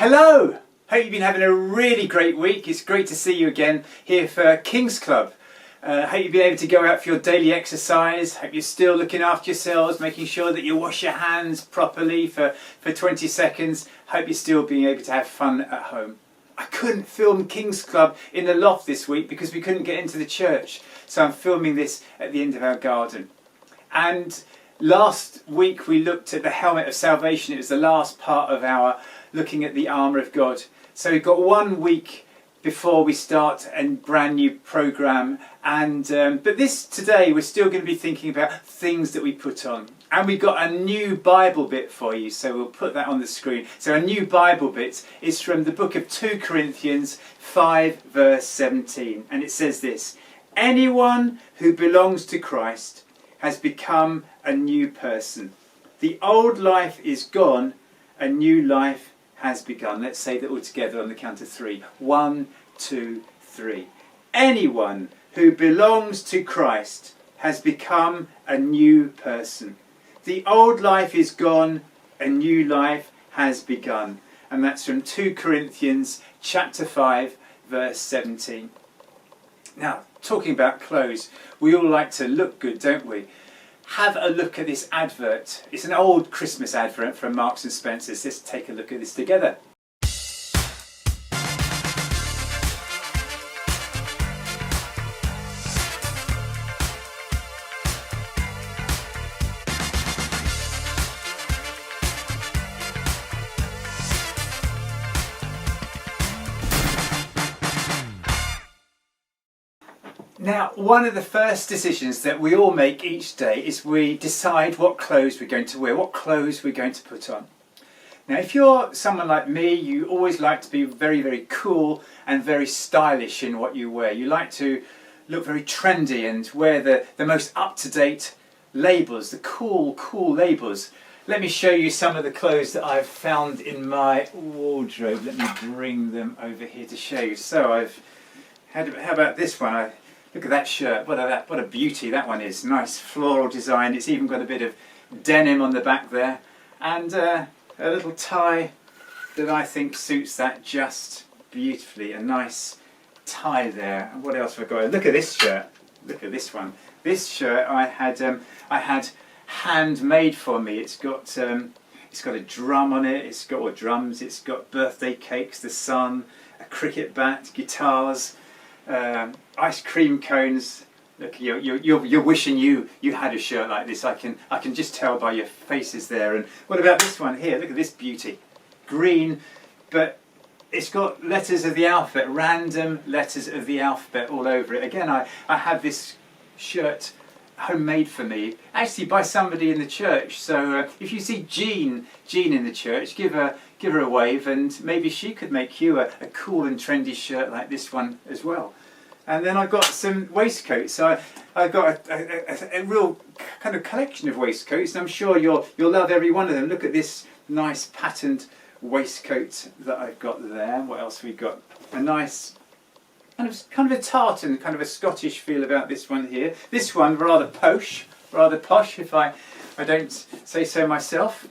Hello! Hope you've been having a really great week. It's great to see you again here for King's Club. Hope you've been able to go out for your daily exercise. Hope you're still looking after yourselves, making sure that you wash your hands properly for 20 seconds. Hope you're still being able to have fun at home. I couldn't film King's Club in the loft this week because we couldn't get into the church. So I'm filming this at the end of our garden. And last week we looked at the helmet of salvation. It was the last part of our looking at the armour of God. So we've got 1 week before we start a brand new programme. But today we're still going to be thinking about things that we put on. And we've got a new Bible bit for you, so we'll put that on the screen. So a new Bible bit is from the book of 2 Corinthians 5 verse 17. And it says this: anyone who belongs to Christ has become a new person. The old life is gone, a new life has begun. Let's say that all together on the count of 3. 1, 2, 3. Anyone who belongs to Christ has become a new person. The old life is gone, a new life has begun. And that's from 2 Corinthians chapter 5 verse 17. Now, talking about clothes, we all like to look good, don't we? Have a look at this advert. It's an old Christmas advert from Marks and Spencer's. Let's take a look at this together. Now, one of the first decisions that we all make each day is we decide what clothes we're going to wear, what clothes we're going to put on. Now, if you're someone like me, you always like to be very, very cool and very stylish in what you wear. You like to look very trendy and wear the most up-to-date labels, the cool labels. Let me show you some of the clothes that I've found in my wardrobe. Let me bring them over here to show you. So how about this one? Look at that shirt, what a beauty that one is. Nice floral design, it's even got a bit of denim on the back there. And a little tie that I think suits that just beautifully. A nice tie there. And what else have I got? Look at this shirt, look at this one. This shirt I had handmade for me. It's got a drum on it, it's got birthday cakes, the sun, a cricket bat, guitars, ice cream cones. Look, you're wishing you had a shirt like this. I can just tell by your faces there. And what about this one here? Look at this beauty, green, but it's got letters of the alphabet, random letters of the alphabet all over it. Again, I had this shirt homemade for me, actually by somebody in the church. So if you see Jean in the church, give her a wave, and maybe she could make you a cool and trendy shirt like this one as well. And then I got some waistcoats. So I got a real kind of collection of waistcoats, and I'm sure you'll love every one of them. Look at this nice patterned waistcoat that I've got there. What else have we got? A nice kind of a tartan, kind of a Scottish feel about this one here. This one rather posh, if I don't say so myself.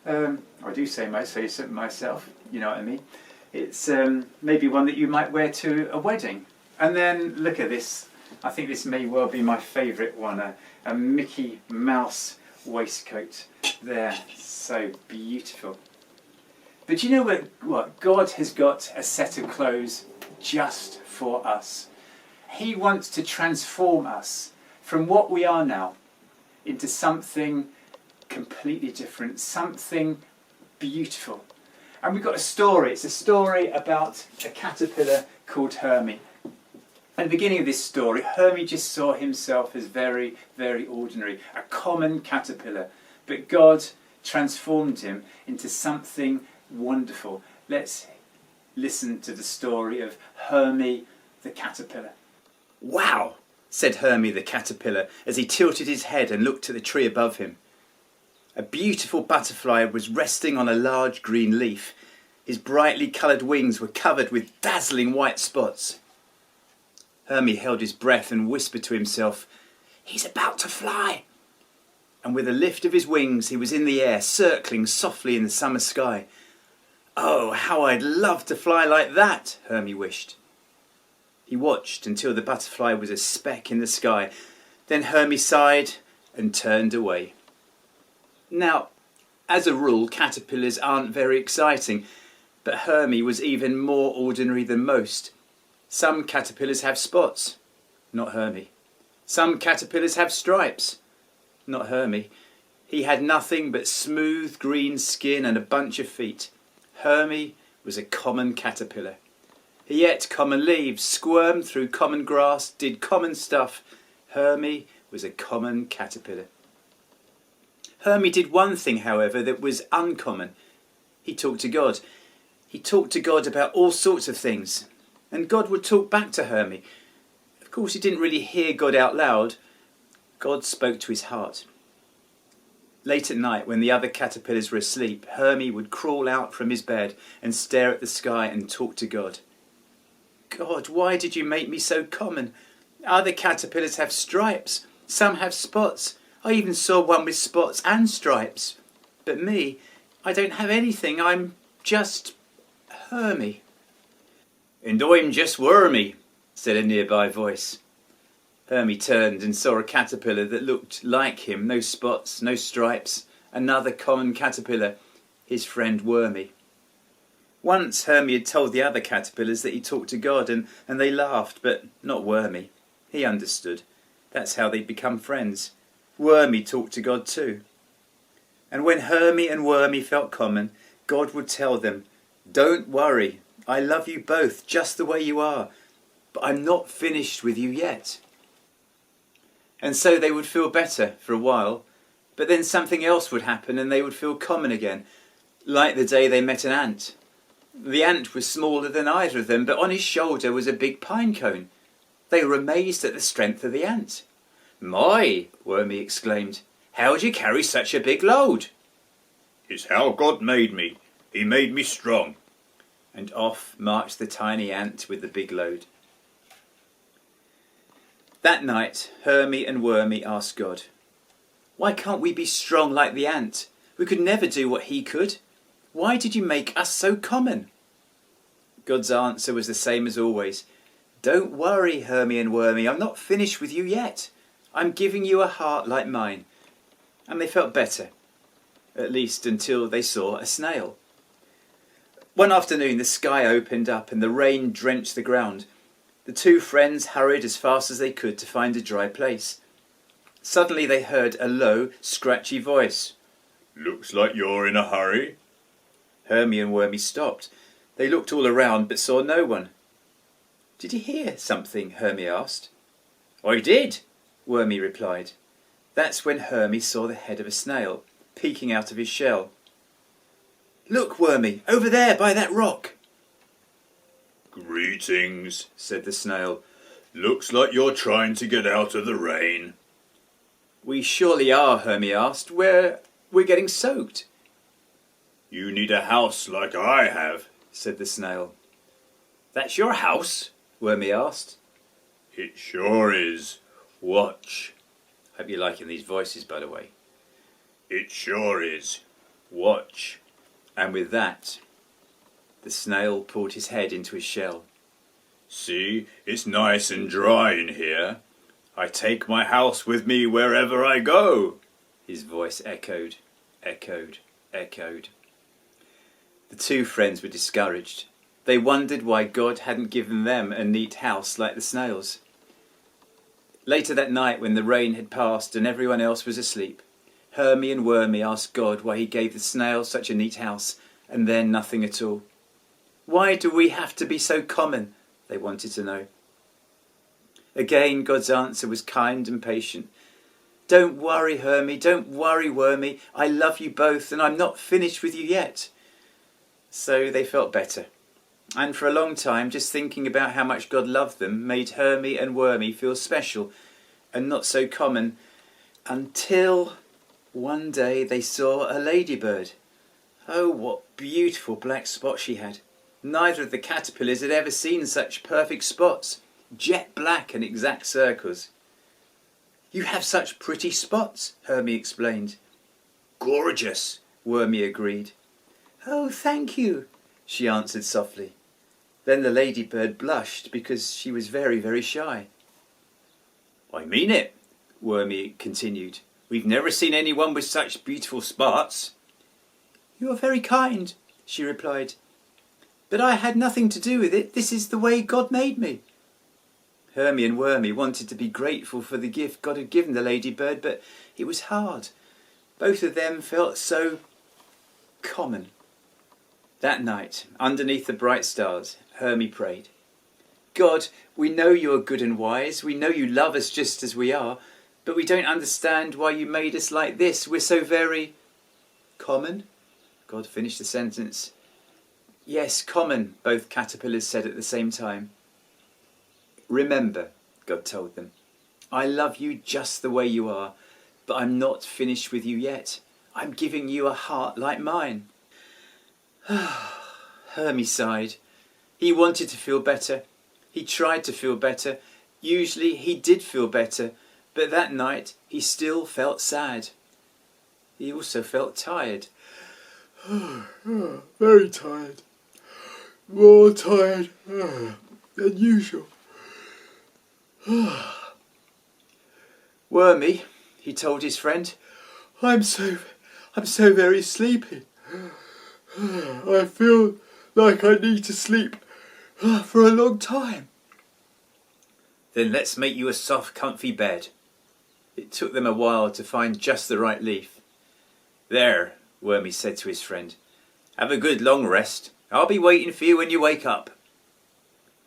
I do say myself, you know what I mean. It's maybe one that you might wear to a wedding. And then look at this. I think this may well be my favourite one, a Mickey Mouse waistcoat there. So beautiful. But you know what? God has got a set of clothes just for us. He wants to transform us from what we are now into something completely different, something beautiful. And we've got a story. It's a story about a caterpillar called Hermie. At the beginning of this story, Hermie just saw himself as very, very ordinary, a common caterpillar. But God transformed him into something wonderful. Let's listen to the story of Hermie the caterpillar. "Wow," said Hermie the caterpillar as he tilted his head and looked at the tree above him. A beautiful butterfly was resting on a large green leaf. His brightly coloured wings were covered with dazzling white spots. Hermie held his breath and whispered to himself, "He's about to fly." And with a lift of his wings he was in the air, circling softly in the summer sky. Oh, how I'd love to fly like that, Hermie wished. He watched until the butterfly was a speck in the sky. Then Hermie sighed and turned away. Now, as a rule, caterpillars aren't very exciting, but Hermie was even more ordinary than most. Some caterpillars have spots, not Hermie. Some caterpillars have stripes, not Hermie. He had nothing but smooth green skin and a bunch of feet. Hermie was a common caterpillar. He ate common leaves, squirmed through common grass, did common stuff. Hermie was a common caterpillar. Hermie did one thing, however, that was uncommon. He talked to God. He talked to God about all sorts of things, and God would talk back to Hermie. Of course, he didn't really hear God out loud. God spoke to his heart. Late at night, when the other caterpillars were asleep, Hermie would crawl out from his bed and stare at the sky and talk to God. God, why did you make me so common? Other caterpillars have stripes. Some have spots. I even saw one with spots and stripes. But me, I don't have anything. I'm just Hermie. And I'm just Wormy, said a nearby voice. Hermie turned and saw a caterpillar that looked like him, no spots, no stripes, another common caterpillar, his friend Wormy. Once Hermie had told the other caterpillars that he talked to God, and they laughed, but not Wormy. He understood. That's how they'd become friends. Wormy talked to God too. And when Hermie and Wormy felt common, God would tell them, "Don't worry, I love you both just the way you are, but I'm not finished with you yet." And so they would feel better for a while, but then something else would happen and they would feel common again, like the day they met an ant. The ant was smaller than either of them, but on his shoulder was a big pine cone. They were amazed at the strength of the ant. "My," Wormy exclaimed, "how'd you carry such a big load?" "It's how God made me. He made me strong." And off marched the tiny ant with the big load. That night, Hermie and Wormy asked God, "Why can't we be strong like the ant? We could never do what he could. Why did you make us so common?" God's answer was the same as always. "Don't worry, Hermie and Wormy, I'm not finished with you yet. I'm giving you a heart like mine." And they felt better, at least until they saw a snail. One afternoon the sky opened up and the rain drenched the ground. The two friends hurried as fast as they could to find a dry place. Suddenly they heard a low, scratchy voice. "Looks like you're in a hurry." Hermie and Wormy stopped. They looked all around but saw no one. "Did you hear something?" Hermie asked. "I did," Wormy replied. That's when Hermie saw the head of a snail, peeking out of his shell. "Look, Wormy, over there by that rock." "Greetings," said the snail. "Looks like you're trying to get out of the rain." "We surely are," Hermie asked. We're getting soaked." "You need a house like I have," said the snail. "That's your house?" Wormy asked. "It sure is. Watch." Hope you're liking these voices, by the way. "It sure is. Watch." And with that, the snail pulled his head into his shell. "See, it's nice and dry in here. I take my house with me wherever I go." His voice echoed, echoed, echoed. The two friends were discouraged. They wondered why God hadn't given them a neat house like the snails. Later that night, when the rain had passed and everyone else was asleep, Hermie and Wormy asked God why he gave the snail such a neat house and then nothing at all. Why do we have to be so common? They wanted to know. Again, God's answer was kind and patient. "Don't worry, Hermie, don't worry, Wormy. I love you both and I'm not finished with you yet." So they felt better. And for a long time, just thinking about how much God loved them made Hermie and Wormy feel special and not so common, until one day they saw a ladybird. Oh, what beautiful black spots she had. Neither of the caterpillars had ever seen such perfect spots, jet black and exact circles. "You have such pretty spots," Hermie explained. "Gorgeous," Wormy agreed. "Oh, thank you," she answered softly. Then the ladybird blushed because she was very, very shy. I mean it, Wormy continued. We've never seen anyone with such beautiful spots. You are very kind, she replied. But I had nothing to do with it. This is the way God made me. Hermy and Wormy wanted to be grateful for the gift God had given the ladybird, but it was hard. Both of them felt so common. That night, underneath the bright stars, Hermy prayed. God, we know you are good and wise. We know you love us just as we are, but we don't understand why you made us like this. We're so very common. God finished the sentence. Yes, common, both caterpillars said at the same time. Remember, God told them, I love you just the way you are, but I'm not finished with you yet. I'm giving you a heart like mine. Hermy sighed. He wanted to feel better. He tried to feel better. Usually he did feel better, but that night he still felt sad. He also felt tired. Very tired. More tired than usual. Wormy, he told his friend, I'm so very sleepy. I feel like I need to sleep for a long time. Then let's make you a soft, comfy bed. It took them a while to find just the right leaf. There, Wormy said to his friend, have a good long rest. I'll be waiting for you when you wake up.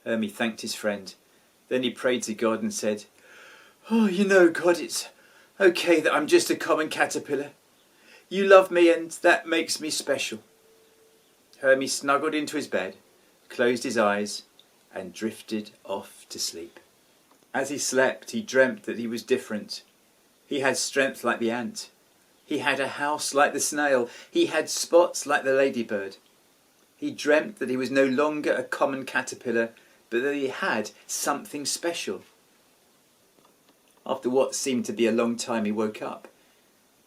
Hermy thanked his friend. Then he prayed to God and said, Oh, you know, God, it's okay that I'm just a common caterpillar. You love me and that makes me special. Hermy snuggled into his bed, closed his eyes and drifted off to sleep. As he slept, he dreamt that he was different. He had strength like the ant. He had a house like the snail. He had spots like the ladybird. He dreamt that he was no longer a common caterpillar, but that he had something special. After what seemed to be a long time, he woke up.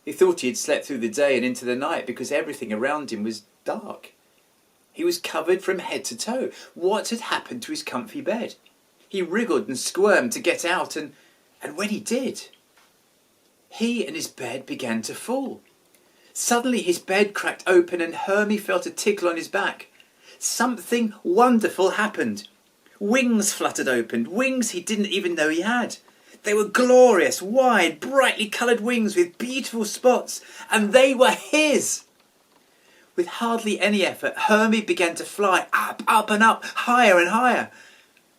He thought he had slept through the day and into the night because everything around him was dark. He was covered from head to toe. What had happened to his comfy bed? He wriggled and squirmed to get out, and when he did, he and his bed began to fall. Suddenly his bed cracked open and Hermy felt a tickle on his back. Something wonderful happened. Wings fluttered open, wings he didn't even know he had. They were glorious, wide, brightly coloured wings with beautiful spots, and they were his. With hardly any effort, Hermy began to fly up, up and up, higher and higher.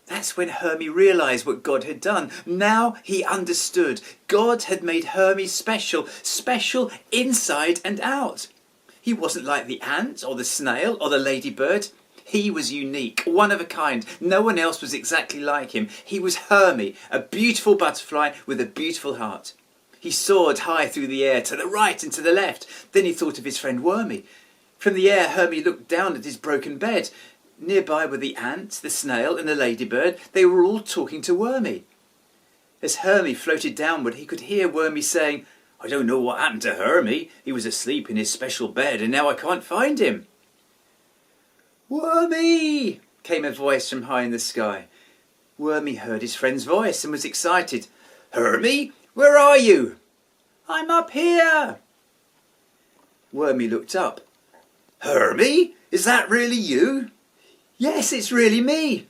That's when Hermy realised what God had done. Now he understood. God had made Hermy special, special inside and out. He wasn't like the ant or the snail or the ladybird. He was unique, one of a kind. No one else was exactly like him. He was Hermy, a beautiful butterfly with a beautiful heart. He soared high through the air, to the right and to the left. Then he thought of his friend Wormy. From the air, Hermy looked down at his broken bed. Nearby were the ant, the snail and the ladybird. They were all talking to Wormy. As Hermy floated downward, he could hear Wormy saying, I don't know what happened to Hermy. He was asleep in his special bed and now I can't find him. Wormy! Came a voice from high in the sky. Wormy heard his friend's voice and was excited. Hermy, where are you? I'm up here. Wormy looked up. Hermy, is that really you? Yes, it's really me.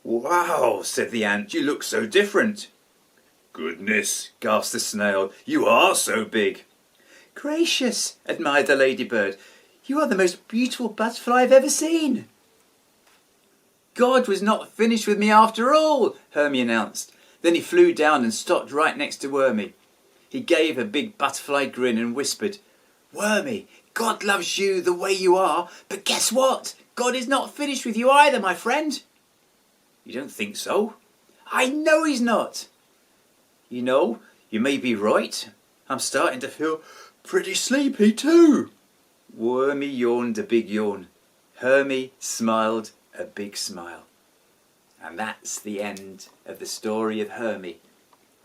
Wow, said the ant, you look so different. Goodness, gasped the snail, you are so big. Gracious, admired the ladybird, you are the most beautiful butterfly I've ever seen. God was not finished with me after all, Hermy announced. Then he flew down and stopped right next to Wormy. He gave a big butterfly grin and whispered, Wormy, God loves you the way you are, but guess what? God is not finished with you either, my friend. You don't think so? I know he's not. You know, you may be right. I'm starting to feel pretty sleepy too. Wormy yawned a big yawn. Hermy smiled a big smile. And that's the end of the story of Hermy,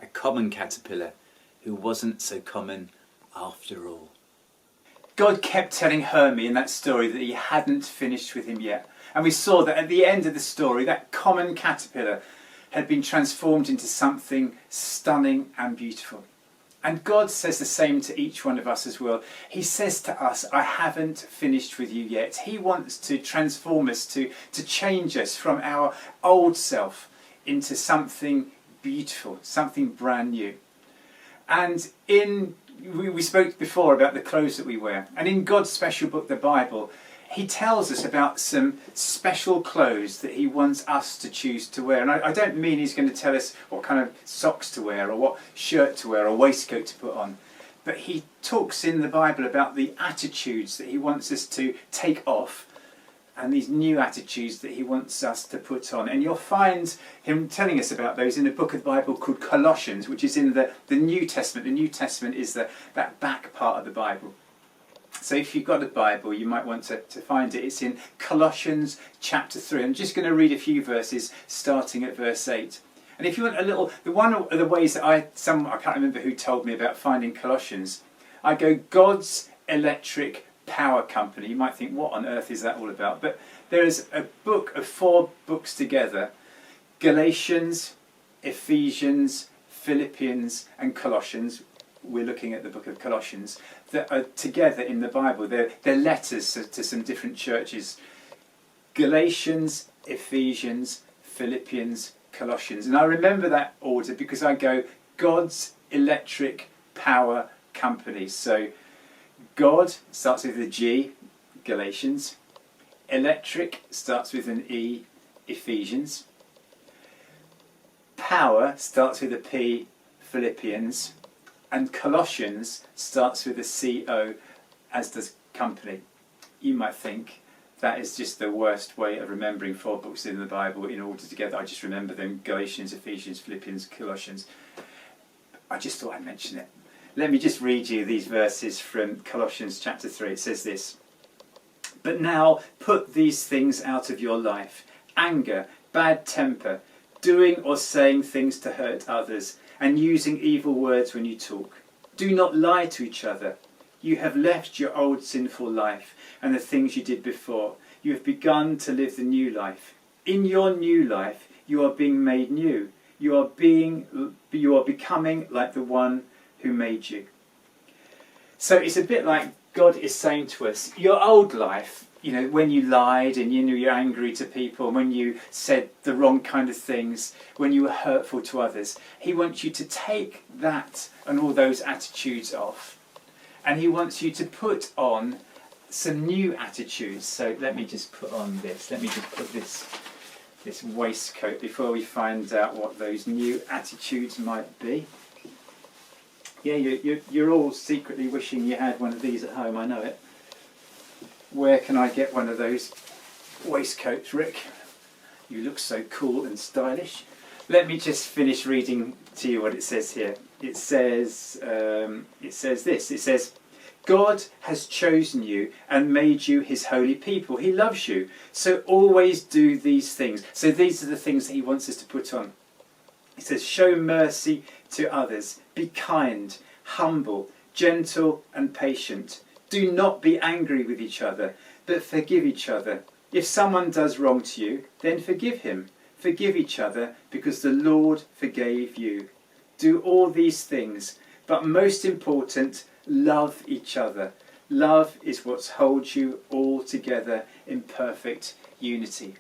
a common caterpillar who wasn't so common after all. God kept telling Hermie in that story that he hadn't finished with him yet. And we saw that at the end of the story, that common caterpillar had been transformed into something stunning and beautiful. And God says the same to each one of us as well. He says to us, I haven't finished with you yet. He wants to transform us, to change us from our old self into something beautiful, something brand new. And we spoke before about the clothes that we wear. And in God's special book, the Bible, he tells us about some special clothes that he wants us to choose to wear. And I don't mean he's going to tell us what kind of socks to wear or what shirt to wear or waistcoat to put on. But he talks in the Bible about the attitudes that he wants us to take off and these new attitudes that he wants us to put on. And you'll find him telling us about those in a book of the Bible called Colossians, which is in the New Testament. The New Testament is that back part of the Bible. So if you've got a Bible, you might want to find it. It's in Colossians chapter 3. I'm just going to read a few verses starting at verse 8. And if you want one of the ways that I can't remember who told me about finding Colossians, I go God's Electric Power Company. You might think, what on earth is that all about? But there is a book of 4 books together, Galatians, Ephesians, Philippians and Colossians. We're looking at the book of Colossians, that are together in the Bible. They're letters to some different churches. Galatians, Ephesians, Philippians, Colossians. And I remember that order because I go God's Electric Power Company. So God starts with a G, Galatians. Electric starts with an E, Ephesians. Power starts with a P, Philippians. And Colossians starts with a C-O, as does company. You might think that is just the worst way of remembering 4 books in the Bible in order together. I just remember them, Galatians, Ephesians, Philippians, Colossians. I just thought I'd mention it. Let me just read you these verses from Colossians chapter 3. It says this: But now put these things out of your life: anger, bad temper, doing or saying things to hurt others, and using evil words when you talk. Do not lie to each other. You have left your old sinful life and the things you did before. You have begun to live the new life. In your new life, you are being made new. You are becoming like the one who made you. So it's a bit like God is saying to us, your old life, when you lied and you're angry to people, when you said the wrong kind of things, when you were hurtful to others, he wants you to take that and all those attitudes off. And he wants you to put on some new attitudes. So let me just put on this. Let me just put this waistcoat before we find out what those new attitudes might be. Yeah, you're all secretly wishing you had one of these at home, I know it. Where can I get one of those waistcoats, Rick? You look so cool and stylish. Let me just finish reading to you what it says here. It says this. It says, God has chosen you and made you his holy people. He loves you. So always do these things. So these are the things that he wants us to put on. It says, show mercy to others. Be kind, humble, gentle and patient. Do not be angry with each other, but forgive each other. If someone does wrong to you, then forgive him. Forgive each other, because the Lord forgave you. Do all these things, but most important, love each other. Love is what holds you all together in perfect unity.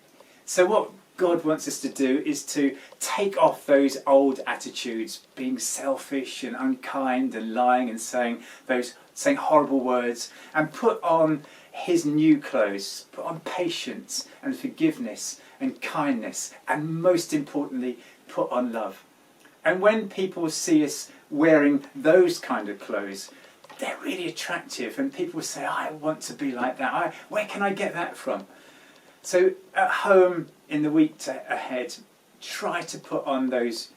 So what God wants us to do is to take off those old attitudes, being selfish and unkind and lying and saying horrible words, and put on his new clothes, put on patience and forgiveness and kindness, and most importantly, put on love. And when people see us wearing those kind of clothes, they're really attractive, and people say, I want to be like that. Where can I get that from? So at home, in the week ahead, try to put on those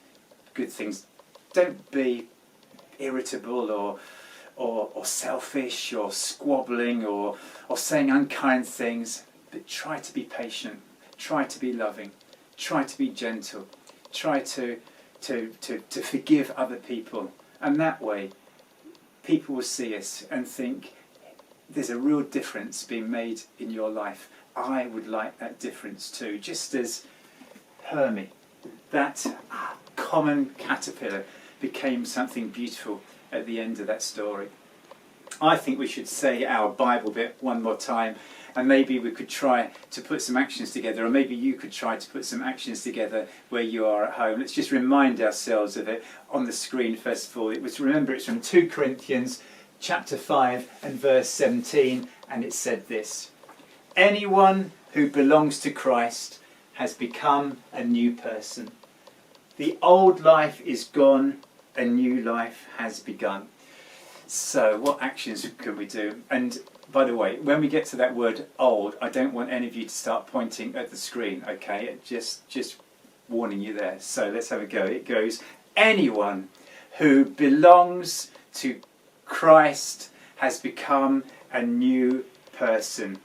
good things. Don't be irritable or selfish or squabbling or saying unkind things, but try to be patient, try to be loving, try to be gentle, try to forgive other people. And that way, people will see us and think, there's a real difference being made in your life. I would like that difference too, just as Hermie, that common caterpillar, became something beautiful at the end of that story. I think we should say our Bible bit one more time, and maybe we could try to put some actions together, or maybe you could try to put some actions together where you are at home. Let's just remind ourselves of it on the screen first of all. Remember, it's from 2 Corinthians chapter 5 and verse 17, and it said this: anyone who belongs to Christ has become a new person. The old life is gone, a new life has begun. So what actions can we do? And by the way, when we get to that word old, I don't want any of you to start pointing at the screen, okay? Just warning you there. So let's have a go. It goes, anyone who belongs to Christ has become a new person.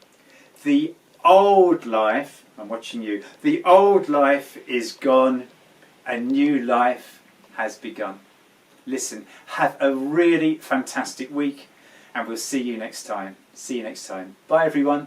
The old life, I'm watching you, the old life is gone, a new life has begun. Listen, have a really fantastic week, and we'll see you next time. See you next time. Bye everyone.